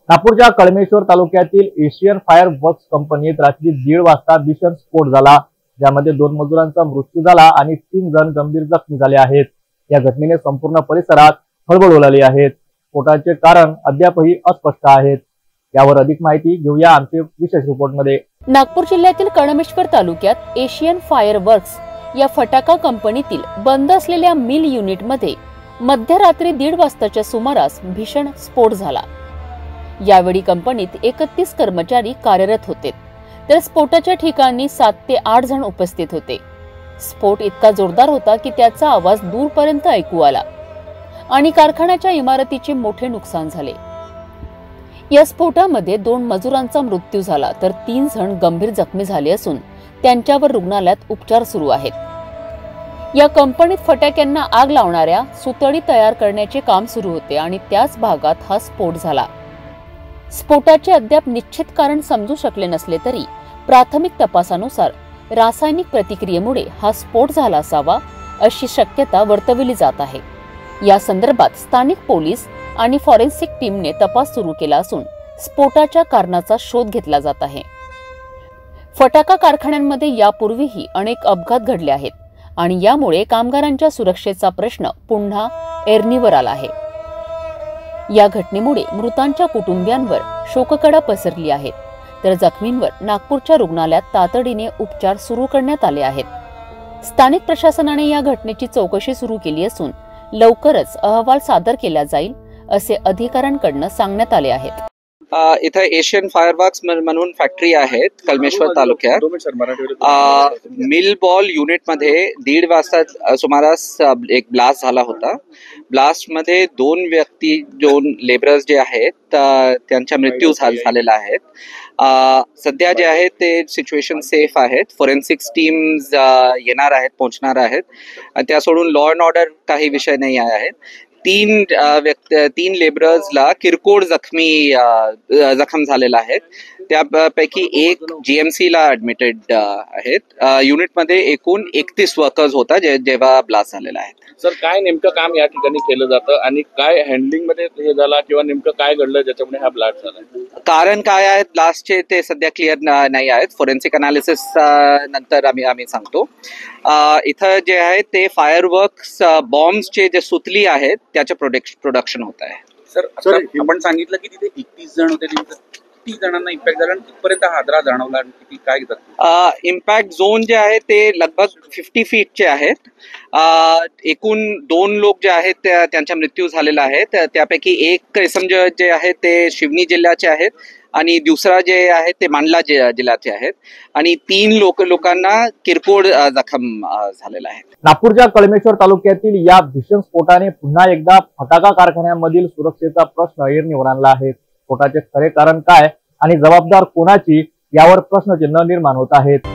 नागपूरच्या कळमेश्वर तालुक्यातील Asian fire works कंपनीत रात्री 1:30 वाजता भीषण स्फोट झाला, ज्यामध्ये 2 मजुरांचा मृत्यू झाला आणि 3 जण गंभीर जखमी झाले आहेत। या घटनेने संपूर्ण परिसरात खळबळ उडाली आहे। स्फोटाचे कारण अद्यापही अस्पष्ट आहेत। यावर अधिक माहिती घेऊया आमचे विशेष रिपोर्टमध्ये। नागपूर जिल्ह्यातील कळमेश्वर तालुक्यात एशियन फायर वर्क्स या फटाका कंपनीतील बंद असलेल्या मिल युनिटमध्ये मध्यरात्री 1:30 वाजताच्या सुमारास भीषण स्फोट झाला। यावेळी कंपनीत 31 कर्मचारी कार्यरत होते, तर स्फोटाच्या ठिकाणी 7 ते 8 जण उपस्थित होते। स्फोट इतका जोरदार होता की त्याचा आवाज दूरपर्यंत ऐकू आला आणि कारखान्याच्या इमारतीचे मोठे नुकसान झाले। या स्फोटामध्ये 2 मजुरांचा मृत्यू झाला, तर 3 जण गंभीर जखमी झाले असून त्यांच्यावर रुग्णालयात उपचार सुरू आहेत। या कंपनीत फटाक्यांना आग लावणाऱ्या सुतळी तयार करण्याचे काम सुरू होते आणि त्याच भागात हा स्फोट झाला। स्फोटाचे अद्याप निश्चित कारण समजू शकले नसले तरी प्राथमिक तपासानुसार रासायनिक प्रतिक्रियेमुळे हा स्फोट झाला असावा अशी शक्यता वर्तवली जात आहे। या संदर्भात स्थानिक पोलीस आणि फॉरेन्सिक टीमने तपास सुरू केला असून स्फोटाच्या कारणाचा शोध घेतला जात आहे। फटाका कारखान्यांमध्ये यापूर्वीही अनेक अपघात घडले आहेत आणि यामुळे कामगारांच्या सुरक्षेचा प्रश्न पुन्हा ऐरणीवर आला आहे। या घटनेमुळे मृतांच्या कुटुंबियांवर शोककळा पसरली आहे, तर जखमींवर नागपूरच्या रुग्णालयात तातडीने उपचार सुरू करण्यात आले आहेत। स्थानिक प्रशासनाने या घटनेची चौकशी सुरू केली असून लवकरच अहवाल सादर केला जाईल असे अधिकाऱ्यांकडून सांगण्यात आले आहे। इथं एशियन फायर वर्क्स म्हणून फॅक्टरी आहेत कळमेश्वर तालुक्यात। मिल बॉल युनिट मध्ये 1:30 वाजता सुमारास एक ब्लास्ट झाला होता। ब्लास्ट मध्ये 2 व्यक्ती 2 लेबरर्स जे आहेत त्यांचा मृत्यू झालेला आहे। सध्या जे आहे ते सिच्युएशन सेफ आहेत। फॉरेन्सिक्स टीम्स येणार आहेत, पोहोचणार आहेत। त्या सोडून लॉ अँड ऑर्डर काही विषय नाही आहेत। 3 लेबरर्सला किरकोळ जखम झालेला आहे। त्यापैकी एक जीएमसी ला ऍडमिटेड आहेत। युनिटमध्ये एकूण 31 वर्कर्स होता जेव्हा ब्लास्ट झालेला आहे। सर, काय नेमकं काम या ठिकाणी केलं जातं आणि काय हँडलिंग मध्ये हे झाला किंवा नेमकं काय घडलं ज्याच्यामुळे हा ब्लास्ट झाला? कारण काय आहेत ब्लास्टचे ते सध्या क्लिअर नाही आहेत। फॉरेन्सिक अनालिसिस नंतर आम्ही सांगतो। इथं जे आहे ते फायरवर्क्स बॉम्बचे जे सुतली आहेत त्याचे प्रोडक्शन होत आहे। सर, आपण सांगितलं की तिथे 31 जण होते, किती जणांना इम्पॅक्ट झाला, कितपर्यंत हादरा जाणवला आणि किती काय इम्पॅक्ट झोन जे आहे ते लगभग 50 फीटचे आहेत। एकूण 2 लोक जे आहेत त्यांचा मृत्यू झालेला आहे। त्यापैकी एक इसम जे आहे ते शिवनी जिल्ह्याचे आहेत आणि दुसरा जे आहे ते मांडला जिल्ह्याचे आहेत आणि 3 लोकांना किरकोळ जखम झालेला आहे। नागपूरच्या कळमेश्वर तालुक्यातील या भीषण स्फोटाने पुन्हा एकदा फटाका कारखान्यांमधील सुरक्षेचा प्रश्न ऐरणीवर आणला आहे। स्फोटाचे खरे कारण काय आणि जबाबदार कोणाची यावर प्रश्नचिन्ह निर्माण होत आहेत।